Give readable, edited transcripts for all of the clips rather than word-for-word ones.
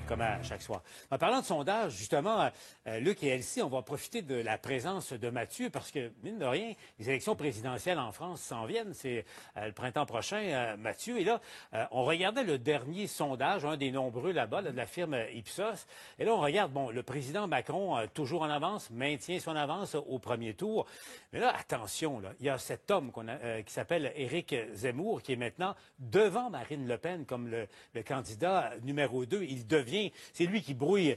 Comme à chaque soir. En parlant de sondage, justement, Luc et Elsie, on va profiter de la présence de Mathieu parce que, mine de rien, les élections présidentielles en France s'en viennent. C'est le printemps prochain, Mathieu. Et là, on regardait le dernier sondage, un des nombreux là-bas, là, de la firme Ipsos. Et là, on regarde, bon, le président Macron, toujours en avance, maintient son avance au premier tour. Mais là, attention, là, il y a cet homme qui s'appelle Éric Zemmour, qui est maintenant devant Marine Le Pen comme le candidat numéro 2. C'est lui qui brouille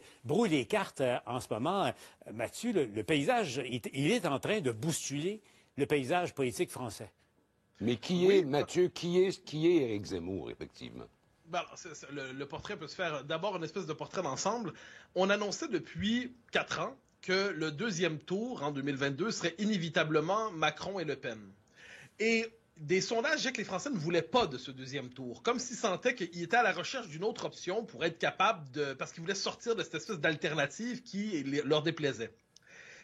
les cartes en ce moment. Mathieu, le paysage, il est en train de bousculer le paysage politique français. Mais Mathieu, qui est Éric Zemmour, effectivement? Ben, le portrait peut se faire d'abord une espèce de portrait d'ensemble. On annonçait depuis 4 ans que le deuxième tour, en 2022, serait inévitablement Macron et Le Pen. Et des sondages disaient que les Français ne voulaient pas de ce deuxième tour, comme s'ils sentaient qu'ils étaient à la recherche d'une autre option pour être capables de... parce qu'ils voulaient sortir de cette espèce d'alternative qui leur déplaisait.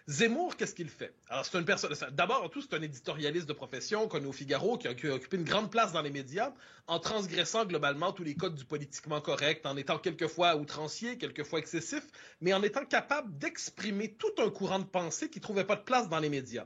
Zemmour, qu'est-ce qu'il fait? Alors, c'est une personne... D'abord, en tout, c'est un éditorialiste de profession, connu au Figaro, qui a occupé une grande place dans les médias, en transgressant globalement tous les codes du politiquement correct, en étant quelquefois outrancier, quelquefois excessif, mais en étant capable d'exprimer tout un courant de pensée qui trouvait pas de place dans les médias.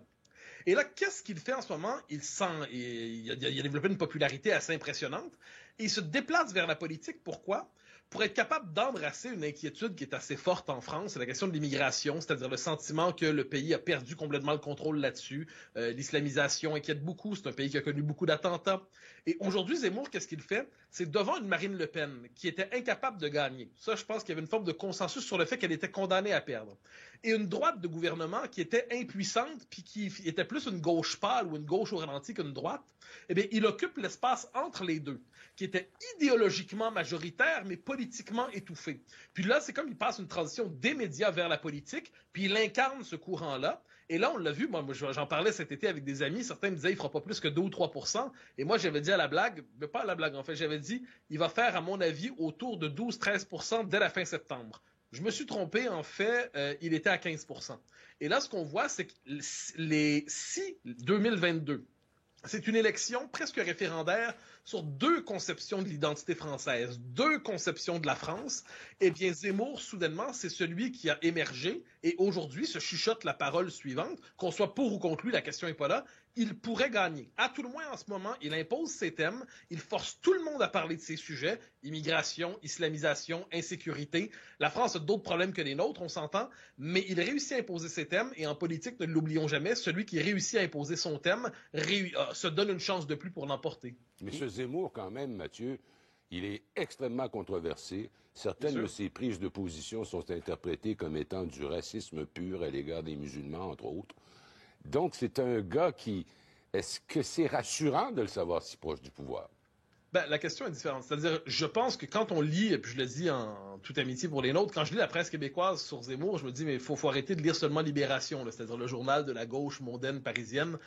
Et là, qu'est-ce qu'il fait en ce moment? Il a développé une popularité assez impressionnante et il se déplace vers la politique. Pourquoi? Pour être capable d'embrasser une inquiétude qui est assez forte en France, c'est la question de l'immigration, c'est-à-dire le sentiment que le pays a perdu complètement le contrôle là-dessus. L'islamisation inquiète beaucoup, c'est un pays qui a connu beaucoup d'attentats. Et aujourd'hui, Zemmour, qu'est-ce qu'il fait? C'est devant une Marine Le Pen qui était incapable de gagner. Ça, je pense qu'il y avait une forme de consensus sur le fait qu'elle était condamnée à perdre. Et une droite de gouvernement qui était impuissante, puis qui était plus une gauche pâle ou une gauche au ralenti qu'une droite, eh bien, il occupe l'espace entre les deux, qui était idéologiquement majoritaire, mais politiquement étouffé. Puis là, c'est comme il passe une transition des médias vers la politique, puis il incarne ce courant-là. Et là, on l'a vu, moi j'en parlais cet été avec des amis, certains me disaient il fera pas plus que 2 ou 3%, et moi j'avais dit à la blague, mais pas à la blague en fait, j'avais dit il va faire à mon avis autour de 12-13% dès la fin septembre. Je me suis trompé, en fait, il était à 15%. Et là, ce qu'on voit, c'est que si 2022, c'est une élection presque référendaire sur 2 conceptions de l'identité française, 2 conceptions de la France, eh bien, Zemmour, soudainement, c'est celui qui a émergé et aujourd'hui se chuchote la parole suivante, qu'on soit pour ou contre lui, la question n'est pas là, il pourrait gagner. À tout le moins, en ce moment, il impose ses thèmes, il force tout le monde à parler de ses sujets, immigration, islamisation, insécurité. La France a d'autres problèmes que les nôtres, on s'entend, mais il réussit à imposer ses thèmes et en politique, ne l'oublions jamais, celui qui réussit à imposer son thème se donne une chance de plus pour l'emporter. Mais ce Zemmour, quand même, Mathieu, il est extrêmement controversé. Certaines de ses prises de position sont interprétées comme étant du racisme pur à l'égard des musulmans, entre autres. Donc, c'est un gars qui... Est-ce que c'est rassurant de le savoir si proche du pouvoir? Ben, la question est différente. C'est-à-dire, je pense que quand on lit, et puis je le dis en toute amitié pour les nôtres, quand je lis la presse québécoise sur Zemmour, je me dis, mais il faut arrêter de lire seulement Libération, c'est-à-dire le journal de la gauche mondaine parisienne.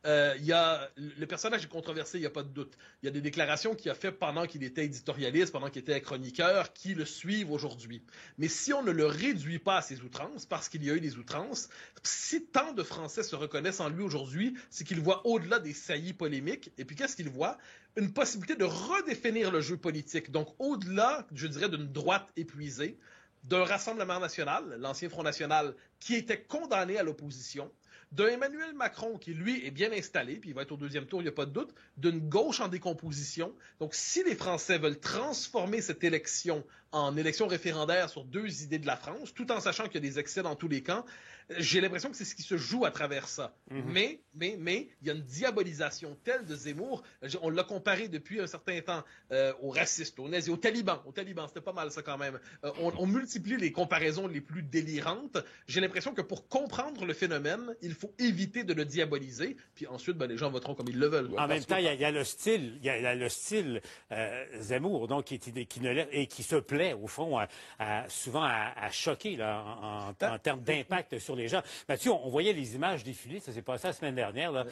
Le personnage est controversé, il n'y a pas de doute. Il y a des déclarations qu'il a fait pendant qu'il était éditorialiste, pendant qu'il était chroniqueur, qui le suivent aujourd'hui. Mais si on ne le réduit pas à ses outrances, parce qu'il y a eu des outrances, si tant de Français se reconnaissent en lui aujourd'hui, c'est qu'ils voient au-delà des saillies polémiques. Et puis qu'est-ce qu'ils voient? Une possibilité de redéfinir le jeu politique. Donc, au-delà, je dirais, d'une droite épuisée, d'un Rassemblement national, l'ancien Front national, qui était condamné à l'opposition, d'un Emmanuel Macron qui, lui, est bien installé, puis il va être au deuxième tour, il n'y a pas de doute, d'une gauche en décomposition. Donc, si les Français veulent transformer cette élection en élection référendaire sur 2 idées de la France, tout en sachant qu'il y a des excès dans tous les camps, j'ai l'impression que c'est ce qui se joue à travers ça. Mais, il y a une diabolisation telle de Zemmour, on l'a comparé depuis un certain temps aux racistes, aux nazis, aux talibans, c'était pas mal ça quand même. On multiplie les comparaisons les plus délirantes. J'ai l'impression que pour comprendre le phénomène, il faut éviter de le diaboliser, puis ensuite, ben, les gens voteront comme ils le veulent. En même temps, il y a le style, Zemmour, donc qui se plaît au fond souvent à choquer là, en termes d'impact sur les gens. Mathieu, on voyait les images défiler, ça s'est passé la semaine dernière. Là.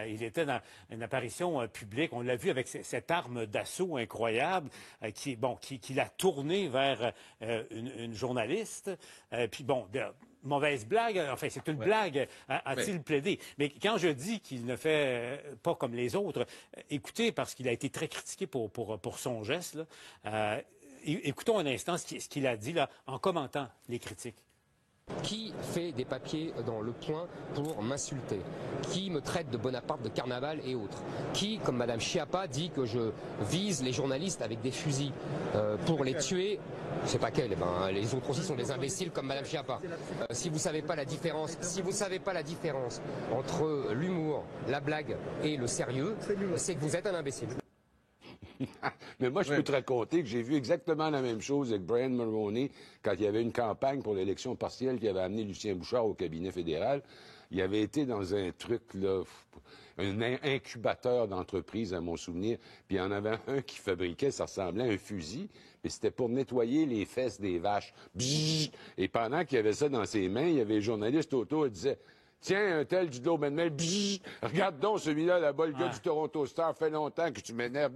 Il était dans une apparition publique, on l'a vu avec cette arme d'assaut incroyable qui l'a tourné vers une journaliste. Puis bon. Mauvaise blague, enfin c'est une blague, a-t-il plaidé. Mais quand je dis qu'il ne fait pas comme les autres, écoutez, parce qu'il a été très critiqué pour son geste, là, Écoutons un instant ce qu'il a dit là, en commentant les critiques. Qui fait des papiers dans Le Point pour m'insulter? Qui me traite de Bonaparte, de carnaval et autres? Qui, comme Madame Schiappa, dit que je vise les journalistes avec des fusils pour les tuer? Je sais pas quels, les autres aussi sont des imbéciles comme Madame Schiappa. Si vous savez pas la différence, entre l'humour, la blague et le sérieux, c'est que vous êtes un imbécile. Mais moi, je peux te raconter que j'ai vu exactement la même chose avec Brian Mulroney quand il y avait une campagne pour l'élection partielle qui avait amené Lucien Bouchard au cabinet fédéral. Il avait été dans un truc, là, un incubateur d'entreprise, à mon souvenir, puis il y en avait un qui fabriquait, ça ressemblait à un fusil, mais c'était pour nettoyer les fesses des vaches. Bzzz! Et pendant qu'il avait ça dans ses mains, il y avait les journalistes autour qui disaient: tiens, un tel du Globe and Mail, regarde donc celui-là, là-bas, le gars du Toronto Star, fait longtemps que tu m'énerves.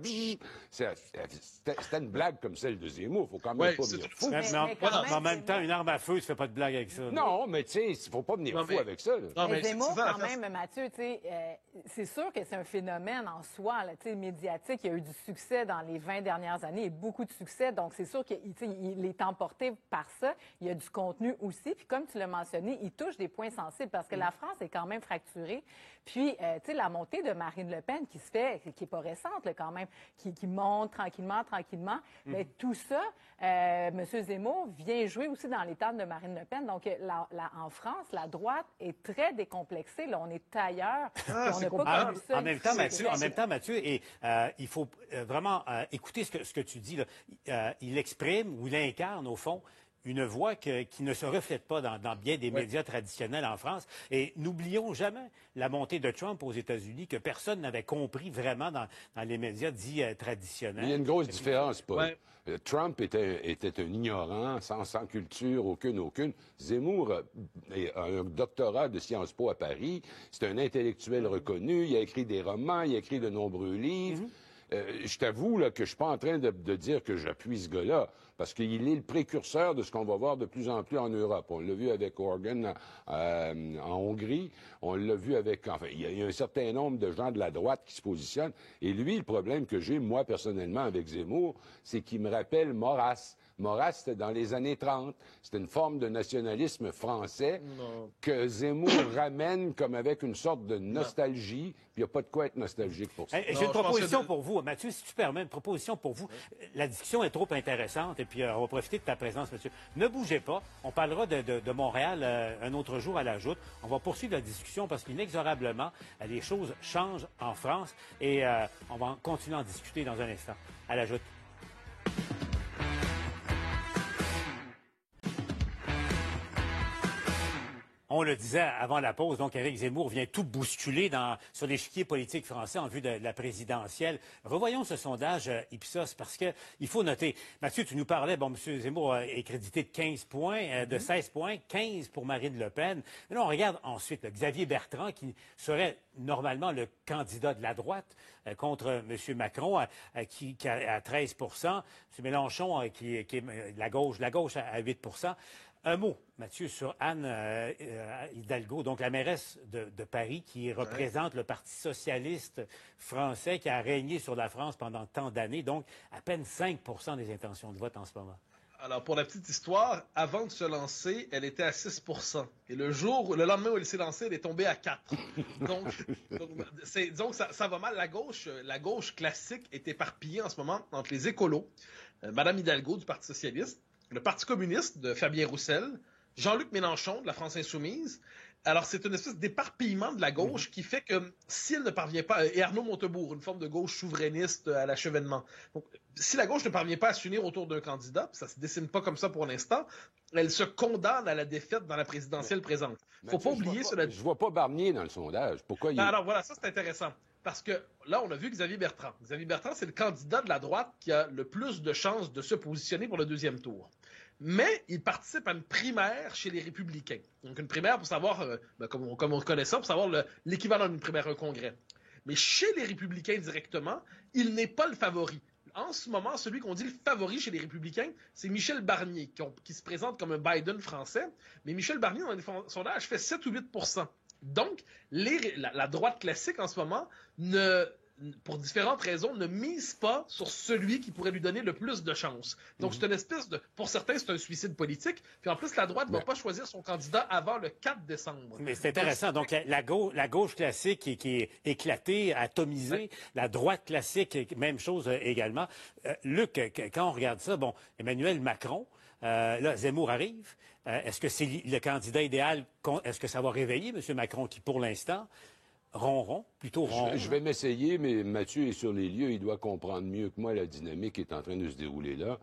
C'était une blague comme celle de Zemmour, faut quand même pas venir fou. Mais en même temps, une arme à feu, tu fais pas de blague avec ça. Non, mais tu sais, faut pas venir fou avec ça. Non, mais Zemmour, quand même, Mathieu, tu sais, c'est sûr que c'est un phénomène en soi, là, tu sais, médiatique. Il y a eu du succès dans les 20 dernières années et beaucoup de succès. Donc, c'est sûr qu'il est emporté par ça. Il y a du contenu aussi. Puis, comme tu l'as mentionné, il touche des points sensibles parce que la France est quand même fracturée. Puis, tu sais, la montée de Marine Le Pen qui se fait, qui n'est pas récente, là, quand même, qui monte tranquillement. Mais tout ça, M. Zemmour vient jouer aussi dans les tables de Marine Le Pen. Donc, en France, la droite est très décomplexée. Là, on est ailleurs. On n'a pas connu ça. En même temps, Mathieu, et il faut vraiment écouter ce que tu dis, là. Il exprime ou il incarne, au fond, une voix qui ne se reflète pas dans bien des médias traditionnels en France. Et n'oublions jamais la montée de Trump aux États-Unis, que personne n'avait compris vraiment dans les médias dits traditionnels. Il y a une grosse différence, Paul. Ouais. Trump était un ignorant, sans culture, aucune. Zemmour a un doctorat de Sciences Po à Paris. C'est un intellectuel reconnu. Il a écrit des romans, il a écrit de nombreux livres. Je t'avoue là, que je suis pas en train de dire que j'appuie ce gars-là, parce qu'il est le précurseur de ce qu'on va voir de plus en plus en Europe. On l'a vu avec Orban en Hongrie, on l'a vu avec... Enfin, il y a un certain nombre de gens de la droite qui se positionnent. Et lui, le problème que j'ai, moi, personnellement, avec Zemmour, c'est qu'il me rappelle Maurras. Maurras, c'était dans les années 30. C'était une forme de nationalisme français que Zemmour ramène comme avec une sorte de nostalgie. Puis il n'y a pas de quoi être nostalgique pour ça. J'ai une proposition pour vous. Mathieu, si tu permets, une proposition pour vous. La discussion est trop intéressante et puis on va profiter de ta présence, monsieur. Ne bougez pas. On parlera de Montréal un autre jour à la joute. On va poursuivre la discussion parce qu'inexorablement, les choses changent en France et on va continuer à en discuter dans un instant. À la joute. On le disait avant la pause, donc Éric Zemmour vient tout bousculer sur l'échiquier politique français en vue de la présidentielle. Revoyons ce sondage Ipsos parce qu'il faut noter. Mathieu, tu nous parlais, M. Zemmour est crédité de 15 points, de 16 points, 15 pour Marine Le Pen. Mais là, on regarde ensuite Xavier Bertrand qui serait normalement le candidat de la droite contre M. Macron qui a 13 M. Mélenchon qui est la gauche à 8 Un mot, Mathieu, sur Anne Hidalgo, donc la mairesse de Paris, qui représente le Parti socialiste français qui a régné sur la France pendant tant d'années, donc à peine 5 des intentions de vote en ce moment. Alors, pour la petite histoire, avant de se lancer, elle était à 6 Et le lendemain où elle s'est lancée, elle est tombée à 4 Donc ça va mal. La gauche classique est éparpillée en ce moment entre les écolos, Mme Hidalgo du Parti socialiste, le Parti communiste de Fabien Roussel, Jean-Luc Mélenchon de la France insoumise. Alors, c'est une espèce d'éparpillement de la gauche qui fait que si elle ne parvient pas... Et Arnaud Montebourg, une forme de gauche souverainiste à l'achèvement. Donc, si la gauche ne parvient pas à s'unir autour d'un candidat, ça ne se dessine pas comme ça pour l'instant, elle se condamne à la défaite dans la présidentielle présente. Il ne faut pas oublier cela. Je ne vois pas Barnier dans le sondage. Pourquoi Alors, voilà, ça c'est intéressant. Parce que là, on a vu Xavier Bertrand. Xavier Bertrand, c'est le candidat de la droite qui a le plus de chances de se positionner pour le deuxième tour. Mais il participe à une primaire chez les Républicains. Donc, une primaire pour savoir, comme on connaît ça, pour savoir l'équivalent d'une primaire à un congrès. Mais chez les Républicains directement, il n'est pas le favori. En ce moment, celui qu'on dit le favori chez les Républicains, c'est Michel Barnier, qui se présente comme un Biden français. Mais Michel Barnier, dans les sondages, fait 7 ou 8 Donc, la droite classique, en ce moment, pour différentes raisons, ne mise pas sur celui qui pourrait lui donner le plus de chances. Donc, c'est une espèce de... Pour certains, c'est un suicide politique. Puis en plus, la droite ne va pas choisir son candidat avant le 4 décembre. Mais c'est intéressant. Donc, la gauche classique qui est éclatée, atomisée, la droite classique, même chose également. Luc, quand on regarde ça, bon, Emmanuel Macron, là, Zemmour arrive. Est-ce que c'est le candidat idéal? Est-ce que ça va réveiller M. Macron qui, pour l'instant, plutôt ronron? Je vais m'essayer, mais Mathieu est sur les lieux. Il doit comprendre mieux que moi la dynamique qui est en train de se dérouler là.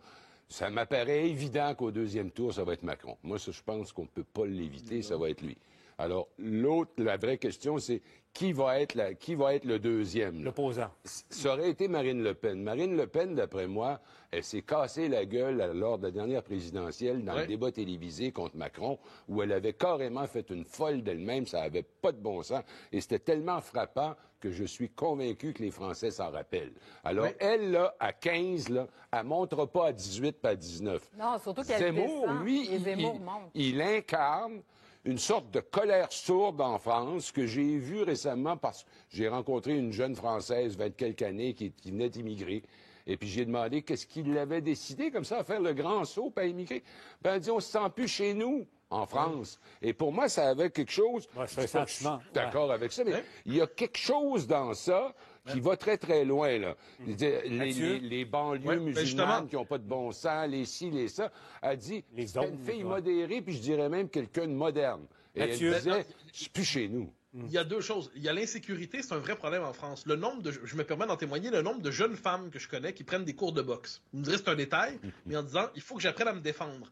Ça m'apparaît évident qu'au deuxième tour, ça va être Macron. Moi, ça, je pense qu'on ne peut pas l'éviter, ça va être lui. Alors, la vraie question, c'est qui va être le deuxième? L'opposant. Ça aurait été Marine Le Pen. Marine Le Pen, d'après moi, elle s'est cassée la gueule lors de la dernière présidentielle dans le débat télévisé contre Macron, où elle avait carrément fait une folle d'elle-même. Ça n'avait pas de bon sens. Et c'était tellement frappant que je suis convaincu que les Français s'en rappellent. Alors, elle, là, à 15, là, elle ne montera pas à 18 pas à 19. Non, surtout qu'elle Zemmour, descend, lui, et Zemmour monte. il incarne une sorte de colère sourde d'enfance que j'ai vue récemment parce que j'ai rencontré une jeune Française, 20 quelques années, qui venait d'immigrer. Et puis j'ai demandé qu'est-ce qu'il l'avait décidé comme ça à faire le grand saut à immigrer. Ben, elle dit, on se sent plus chez nous en France. Et pour moi, ça avait quelque chose... Ouais, c'est un sentiment. Je suis d'accord avec ça, mais il y a quelque chose dans ça qui va très, très loin, là. Les banlieues musulmanes qui n'ont pas de bon sens, les ci, les ça. Elle dit, c'est une fille modérée, puis je dirais même quelqu'un de moderne. Et elle disait, je suis plus chez nous. Il y a deux choses. Il y a l'insécurité, c'est un vrai problème en France. Le nombre de, je me permets d'en témoigner, le nombre de jeunes femmes que je connais qui prennent des cours de boxe. Vous me direz c'est un détail, mais en disant, il faut que j'apprenne à me défendre.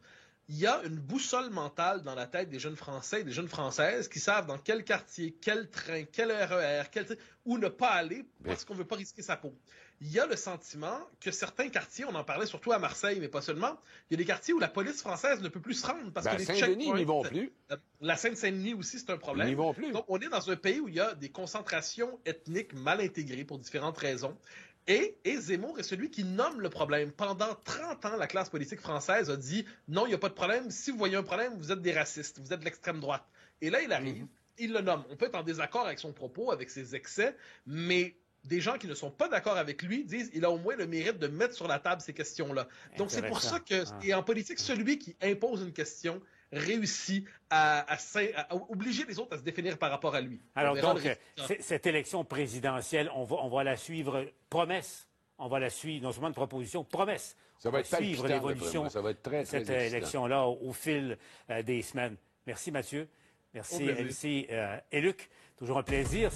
Il y a une boussole mentale dans la tête des jeunes Français et des jeunes Françaises qui savent dans quel quartier, quel train, quel RER, où ne pas aller parce qu'on ne veut pas risquer sa peau. Il y a le sentiment que certains quartiers, on en parlait surtout à Marseille, mais pas seulement, il y a des quartiers où la police française ne peut plus se rendre parce que les Saint-Denis, ils n'y vont plus. La Seine-Saint-Denis aussi, c'est un problème. Ils n'y vont plus. Donc, on est dans un pays où il y a des concentrations ethniques mal intégrées pour différentes raisons. Et Zemmour est celui qui nomme le problème. Pendant 30 ans, la classe politique française a dit « Non, il n'y a pas de problème. Si vous voyez un problème, vous êtes des racistes. Vous êtes de l'extrême droite. » Et là, il arrive, il le nomme. On peut être en désaccord avec son propos, avec ses excès, mais des gens qui ne sont pas d'accord avec lui disent il a au moins le mérite de mettre sur la table ces questions-là. Donc, c'est pour ça que, et en politique, celui qui impose une question réussit à obliger les autres à se définir par rapport à lui. Alors donc, cette élection présidentielle, on va la suivre, promesse. On va la suivre, non seulement une proposition, promesse. Ça va être suivre l'évolution de cette élection-là au fil des semaines. Merci Mathieu. Merci Elsie et Luc. Toujours un plaisir.